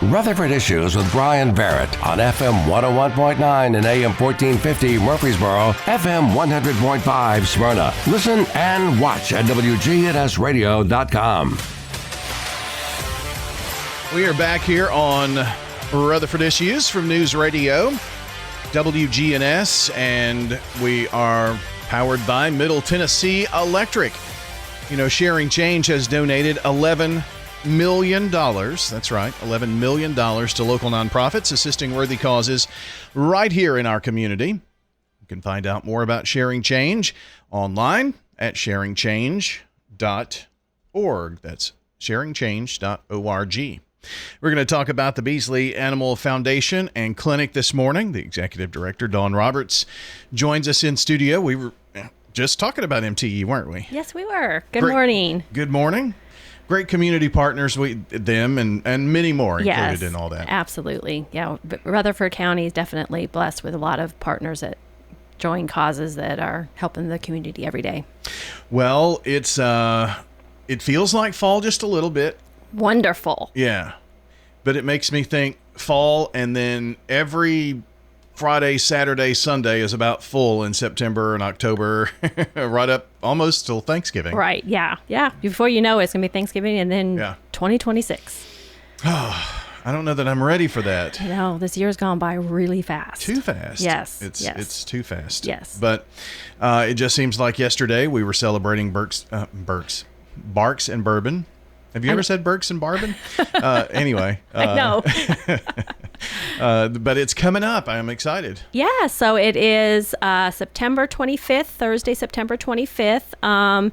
Rutherford Issues with Bryan Barrett on FM 101.9 and AM 1450 Murfreesboro, FM 100.5 Smyrna. Listen and watch at WGNSradio.com. We are back here on Rutherford Issues from News Radio, WGNS, and we are powered by Middle Tennessee Electric. You know, Sharing Change has donated $11 million. That's right, $11 million to local nonprofits assisting worthy causes right here in our community. You can find out more about Sharing Change online at sharingchange.org. That's sharingchange.org. We're going to talk about the Beesley Animal Foundation and Clinic this morning. The executive director, Dawn Roberts, joins us in studio. We were just talking about MTE, weren't we? Yes, we were. Good morning. Good morning. Great community partners, them and many more included in all that. Absolutely. Yeah, Rutherford County is definitely blessed with a lot of partners that join causes that are helping the community every day. Well, it feels like fall just a little bit. Wonderful. Yeah, but it makes me think fall, and then every Friday, Saturday, Sunday is about full in September and October, right up almost till Thanksgiving. Right, yeah. Before you know it, it's going to be Thanksgiving and then 2026. Oh, I don't know that I'm ready for that. No, this year's gone by really fast. Too fast. Yes. It's too fast. Yes. But it just seems like yesterday we were celebrating Barks and Bourbon. Have you ever said Burks and Bourbon? Anyway. No. But it's coming up. I'm excited. Yeah, so it is September 25th, Thursday, September 25th.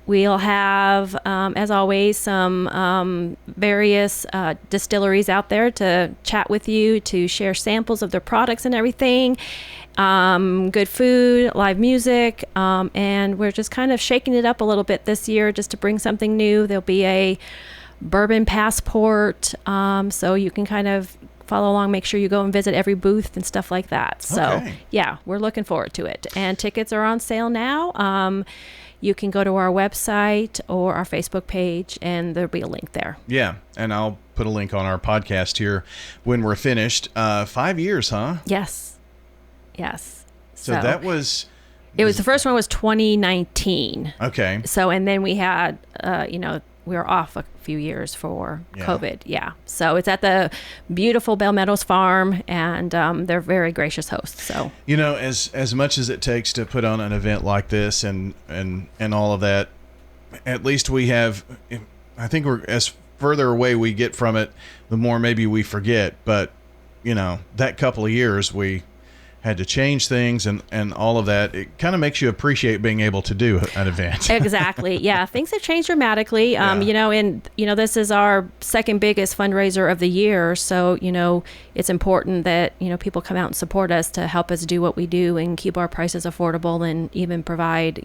We'll have, as always, some various distilleries out there to chat with you, to share samples of their products and everything. Good food, live music, and we're just kind of shaking it up a little bit this year just to bring something new. There'll be a bourbon passport, so you can kind of follow along, make sure you go and visit every booth and stuff like that. So, yeah, we're looking forward to it. And tickets are on sale now. You can go to our website or our Facebook page, and there'll be a link there. Yeah, and I'll put a link on our podcast here when we're finished. 5 years, huh? Yes. So that was... It was the first one was 2019. Okay. So, and then we had, we were off a few years for COVID. Yeah. So it's at the beautiful Bell Meadows Farm, and they're very gracious hosts. So, as much as it takes to put on an event like this and all of that, at least we have, I think we're as further away we get from it, the more maybe we forget. But, that couple of years we had to change things and all of that. It kind of makes you appreciate being able to do an event. Exactly. Yeah. Things have changed dramatically. This is our second biggest fundraiser of the year. So, it's important that, people come out and support us to help us do what we do and keep our prices affordable and even provide,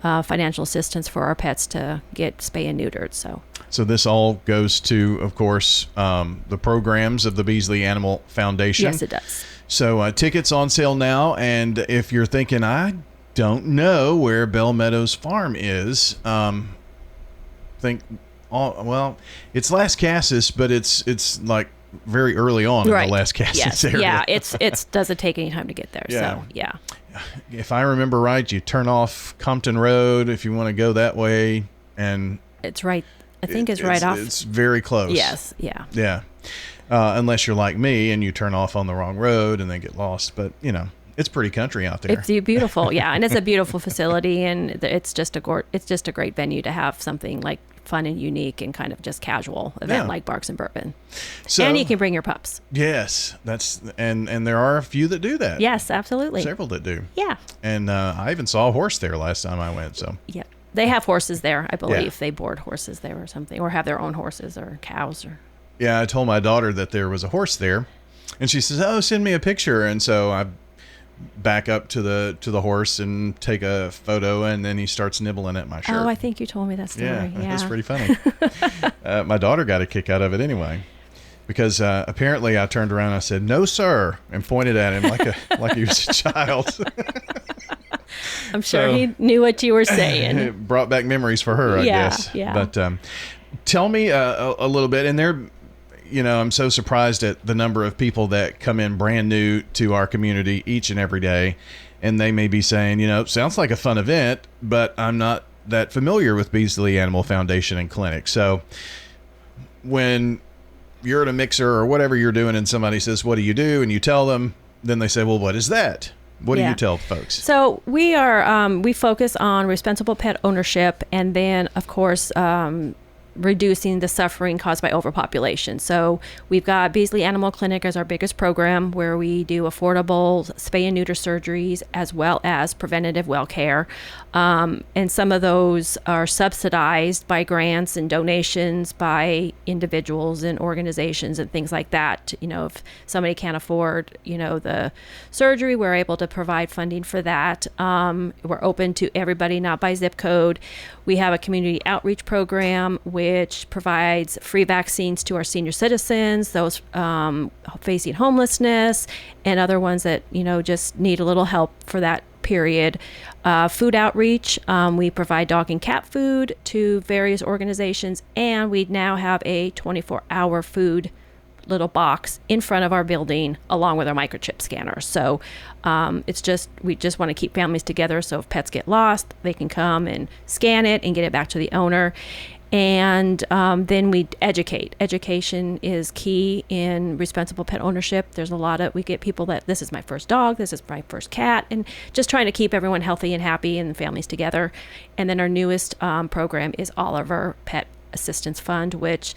financial assistance for our pets to get spay and neutered. So this all goes to, of course, the programs of the Beesley Animal Foundation. Yes, it does. So tickets on sale now, and if you're thinking, I don't know where Bell Meadows Farm is, it's Las Casas, but it's like very early on in the Las Casas area. Yeah, it doesn't take any time to get there. Yeah. So, yeah. If I remember right, you turn off Compton Road if you want to go that way, and it's right. I think it's right off. It's very close. Yes. Yeah. Yeah. Unless you're like me and you turn off on the wrong road and then get lost. But, it's pretty country out there. It's beautiful. Yeah. And it's a beautiful facility, and it's just a great venue to have something like fun and unique and kind of just casual event like Barks and Bourbon. So, and you can bring your pups. Yes. And there are a few that do that. Yes, absolutely. Several that do. Yeah. And I even saw a horse there last time I went. So yeah. They have horses there, I believe. Yeah. They board horses there or something, or have their own horses or cows or... Yeah, I told my daughter that there was a horse there, and she says, "Oh, send me a picture." And so I back up to the horse and take a photo, and then he starts nibbling at my shirt. Oh, I think you told me that story. Yeah. That's pretty funny. My daughter got a kick out of it anyway, because apparently I turned around and I said, "No, sir," and pointed at him like he was a child. I'm sure he knew what you were saying. It brought back memories for her, I guess. Yeah. But tell me a little bit, and I'm so surprised at the number of people that come in brand new to our community each and every day. And they may be saying, sounds like a fun event, but I'm not that familiar with Beesley Animal Foundation and Clinic. So when you're at a mixer or whatever you're doing and somebody says, what do you do? And you tell them, then they say, well, what is that? What do you tell folks? So we focus on responsible pet ownership, and then, of course, reducing the suffering caused by overpopulation. So we've got Beesley Animal Clinic as our biggest program, where we do affordable spay and neuter surgeries as well as preventative well care. And some of those are subsidized by grants and donations by individuals and organizations and things like that. If somebody can't afford, the surgery, we're able to provide funding for that. We're open to everybody, not by zip code. We have a community outreach program which provides free vaccines to our senior citizens, those facing homelessness, and other ones that, just need a little help for that period. Food outreach, we provide dog and cat food to various organizations, and we now have a 24-hour food little box in front of our building along with our microchip scanner. So we just want to keep families together, so if pets get lost, they can come and scan it and get it back to the owner. And then we educate. Education is key in responsible pet ownership. There's we get people that this is my first dog, this is my first cat, and just trying to keep everyone healthy and happy and families together. And then our newest program is Oliver Pet Assistance Fund, which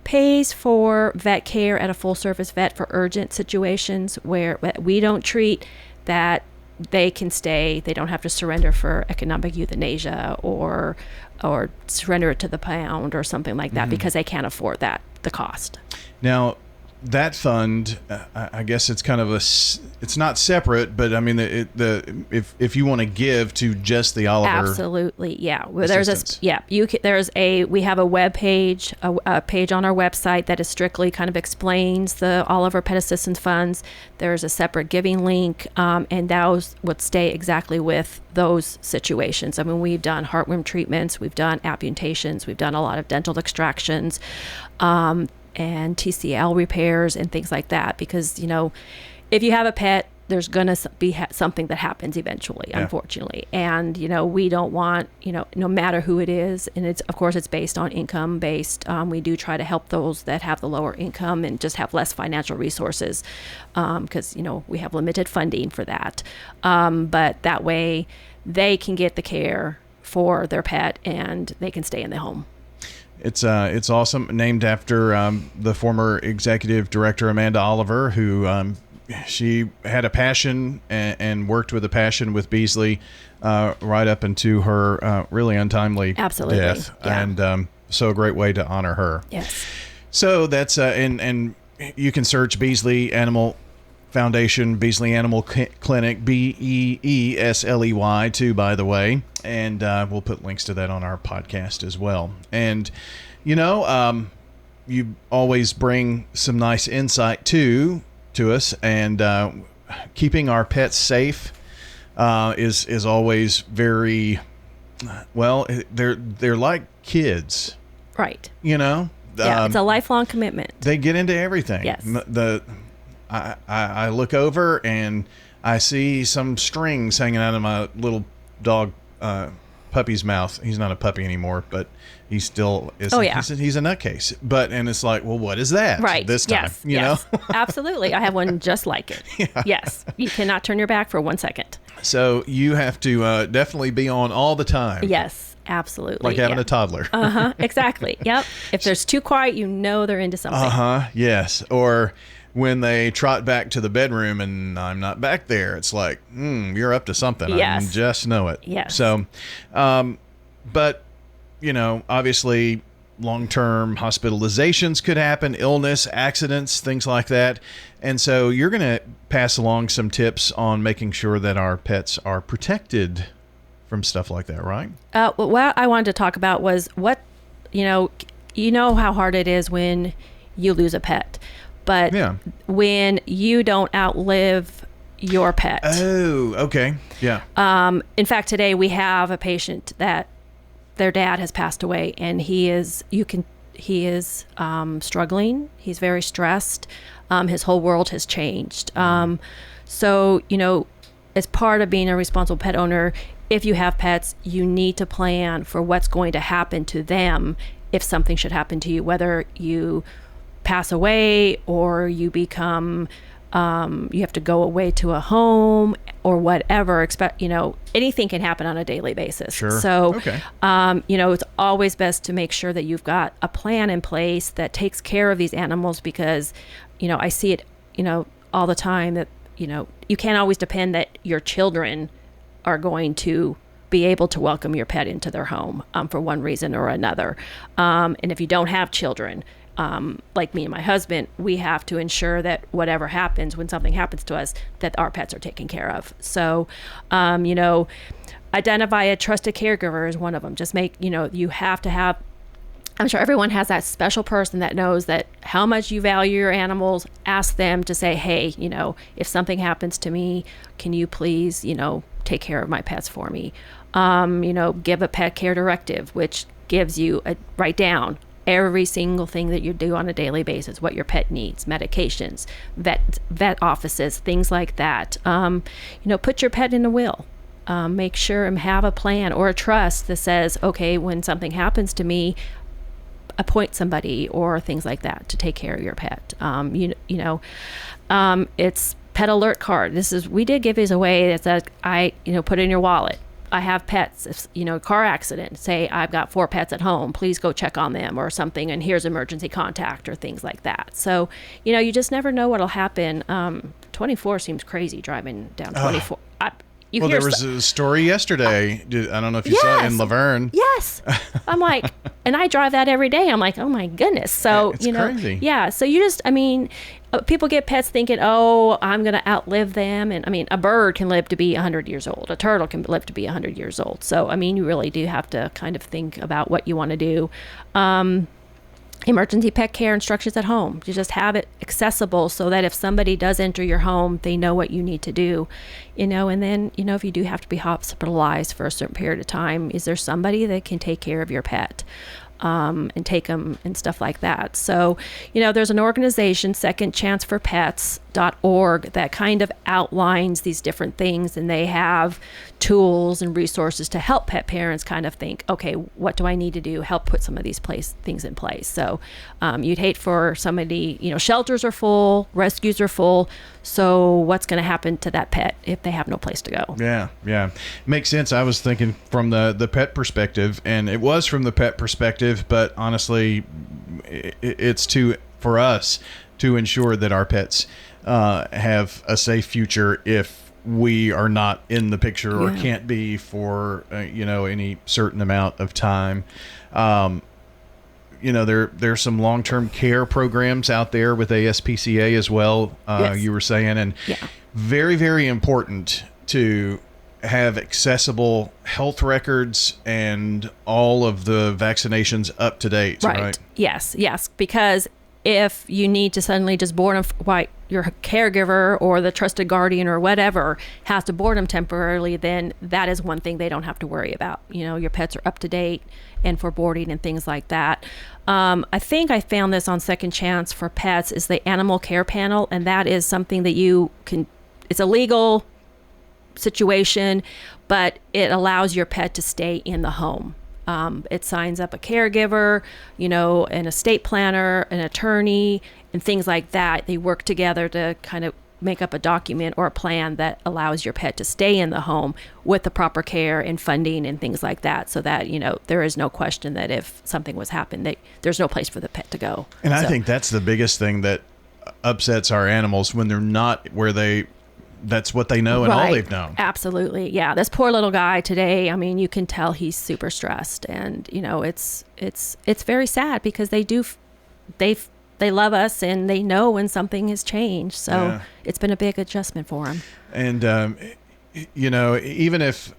pays for vet care at a full service vet for urgent situations where we don't treat, that they can stay. They don't have to surrender for economic euthanasia or surrender it to the pound or something like that, because they can't afford the cost. Now, that fund, I guess it's kind of it's not separate, but I mean, if you want to give to just the Oliver, absolutely, yeah. Well, we have a web page, a page on our website that is strictly kind of explains the Oliver Pet Assistance Funds. There's a separate giving link, and those would stay exactly with those situations. I mean, we've done heartworm treatments, we've done amputations, we've done a lot of dental extractions. And TCL repairs and things like that, because if you have a pet, there's gonna be something that happens eventually, unfortunately, and we don't want, no matter who it is, and it's based on income based. We do try to help those that have the lower income and just have less financial resources, because we have limited funding for that, but that way they can get the care for their pet and they can stay in the home. It's awesome. Named after the former executive director, Amanda Oliver, who she had a passion and worked with a passion with Beesley right up into her really untimely death. Yeah. And so a great way to honor her. Yes. So that's and you can search Beesley Animal Foundation, Beesley Animal Clinic, BEESLEY too, by the way, and we'll put links to that on our podcast as well. And you always bring some nice insight to us, and keeping our pets safe is always very well. They're like kids, right? Yeah, it's a lifelong commitment. They get into everything. Yes. I look over and I see some strings hanging out of my little dog puppy's mouth. He's not a puppy anymore, but he still is. Oh, yeah. He's a nutcase. And it's like, well, what is that? Right. This time, yes. Absolutely. I have one just like it. Yeah. Yes. You cannot turn your back for 1 second. So you have to definitely be on all the time. Yes, absolutely. Like having a toddler. Exactly. Yep. If there's too quiet, they're into something. Yes. Or when they trot back to the bedroom and I'm not back there, it's like, you're up to something. Yes. I just know it. Yes. So, but, obviously long-term hospitalizations could happen, illness, accidents, things like that. And so you're going to pass along some tips on making sure that our pets are protected from stuff like that, right? What I wanted to talk about was how hard it is when you lose a pet. But when you don't outlive your pet. Oh, okay. Yeah. In fact, today we have a patient that their dad has passed away, and he he is struggling. He's very stressed. His whole world has changed. So, as part of being a responsible pet owner, if you have pets, you need to plan for what's going to happen to them if something should happen to you, whether you pass away or you become, you have to go away to a home or whatever. Anything can happen on a daily basis. Sure. So, okay. It's always best to make sure that you've got a plan in place that takes care of these animals because, I see it, all the time that, you can't always depend that your children are going to be able to welcome your pet into their home for one reason or another. And if you don't have children, like me and my husband, we have to ensure that whatever happens, when something happens to us, that our pets are taken care of. So, identify a trusted caregiver is one of them. Just make, you have to have, I'm sure everyone has that special person that knows that how much you value your animals. Ask them to say, hey, if something happens to me, can you please, take care of my pets for me? Give a pet care directive, which gives you write down every single thing that you do on a daily basis, what your pet needs, medications, vet offices, things like that. Put your pet in a will. Make sure and have a plan or a trust that says, okay, when something happens to me, appoint somebody or things like that to take care of your pet. It's pet alert card. We did give these away that says, put it in your wallet. I have pets. If, car accident, say I've got 4 pets at home, please go check on them or something. And here's emergency contact or things like that. So, you just never know what'll happen. 24 seems crazy driving down 24. There was a story yesterday. I don't know if you saw it in Laverne. Yes. I'm like, and I drive that every day. I'm like, oh my goodness. So, it's crazy. Yeah. So people get pets thinking, oh, I'm going to outlive them. And a bird can live to be 100 years old. A turtle can live to be 100 years old. So, you really do have to kind of think about what you want to do. Emergency pet care instructions at home. You just have it accessible so that if somebody does enter your home, they know what you need to do, and then, if you do have to be hospitalized for a certain period of time, is there somebody that can take care of your pet? And take them and stuff like that. So, there's an organization, secondchanceforpets.org, that kind of outlines these different things, and they have tools and resources to help pet parents kind of think, okay, what do I need to do? Help put some of these things in place. So, you'd hate for somebody, shelters are full, rescues are full. So what's going to happen to that pet if they have no place to go? Yeah. Makes sense. I was thinking from the pet perspective, and it was from the pet perspective, but honestly, it's for us to ensure that our pets have a safe future if we are not in the picture or can't be for, any certain amount of time. There's some long-term care programs out there with ASPCA as well, you were saying, and very, very important to have accessible health records and all of the vaccinations up to date, right? Yes, because if you need to suddenly just board them, your caregiver or the trusted guardian or whatever has to board them temporarily, then that is one thing they don't have to worry about. Your pets are up to date and for boarding and things like that. I think I found this on Second Chance for Pets is the Animal Care Panel, and that is something that it's a legal situation, but it allows your pet to stay in the home. It signs up a caregiver, an estate planner, an attorney, and things like that. They work together to kind of make up a document or a plan that allows your pet to stay in the home with the proper care and funding and things like that, so that there is no question that if something was happened, there's no place for the pet to go. And I think that's the biggest thing that upsets our animals when they're not where that's what they know and all they've known. Absolutely. Yeah. This poor little guy today, you can tell he's super stressed, and it's very sad because they love us and they know when something has changed. So it's been a big adjustment for him. And, even if,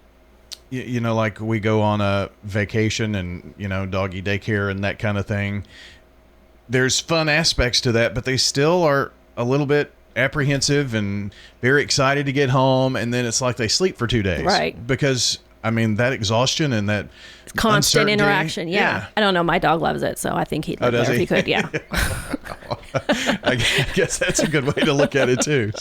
like we go on a vacation and, doggy daycare and that kind of thing, there's fun aspects to that, but they still are a little bit apprehensive and very excited to get home. And then it's like they sleep for 2 days. Right. Because I mean, that exhaustion and that constant uncertainty. interaction. Yeah. I don't know. My dog loves it, so I think he'd live there if he could. Yeah. I guess that's a good way to look at it too.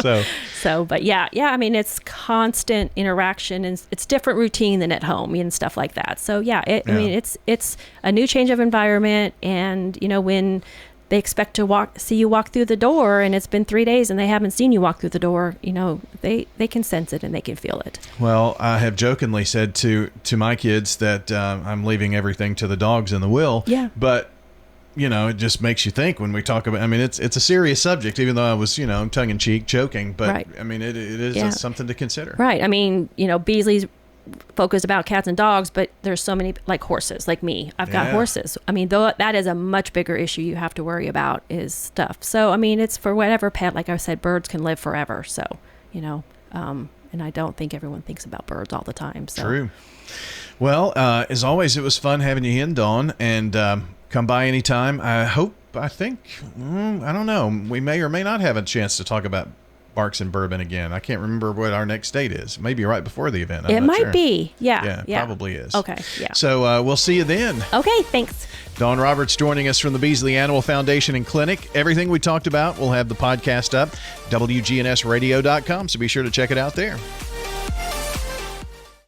But yeah. I mean, it's constant interaction, and it's different routine than at home and stuff like that. So yeah, I mean, it's a new change of environment, and when they expect to see you walk through the door, and it's been 3 days and they haven't seen you walk through the door, they can sense it and they can feel it. Well, I have jokingly said to my kids that I'm leaving everything to the dogs and the will. Yeah. But, it just makes you think when we talk about, I mean, it's a serious subject, even though I was, tongue in cheek joking, but right. I mean, it is something to consider. Right. I mean, Beesley's focused about cats and dogs, but there's so many, like horses, like me. I've got horses. I mean, though that is a much bigger issue you have to worry about is stuff. So, I mean, it's for whatever pet. Like I said, birds can live forever. So, and I don't think everyone thinks about birds all the time. So. True. Well, as always, it was fun having you in, Dawn, and come by anytime. I don't know. We may or may not have a chance to talk about Barks and Bourbon again. I can't remember what our next date is. Maybe right before the event. It might be. Yeah. Yeah, probably is. Okay. Yeah. So we'll see you then. Okay. Thanks. Dawn Roberts joining us from the Beesley Animal Foundation and Clinic. Everything we talked about, we'll have the podcast up, WGNSradio.com. So be sure to check it out there.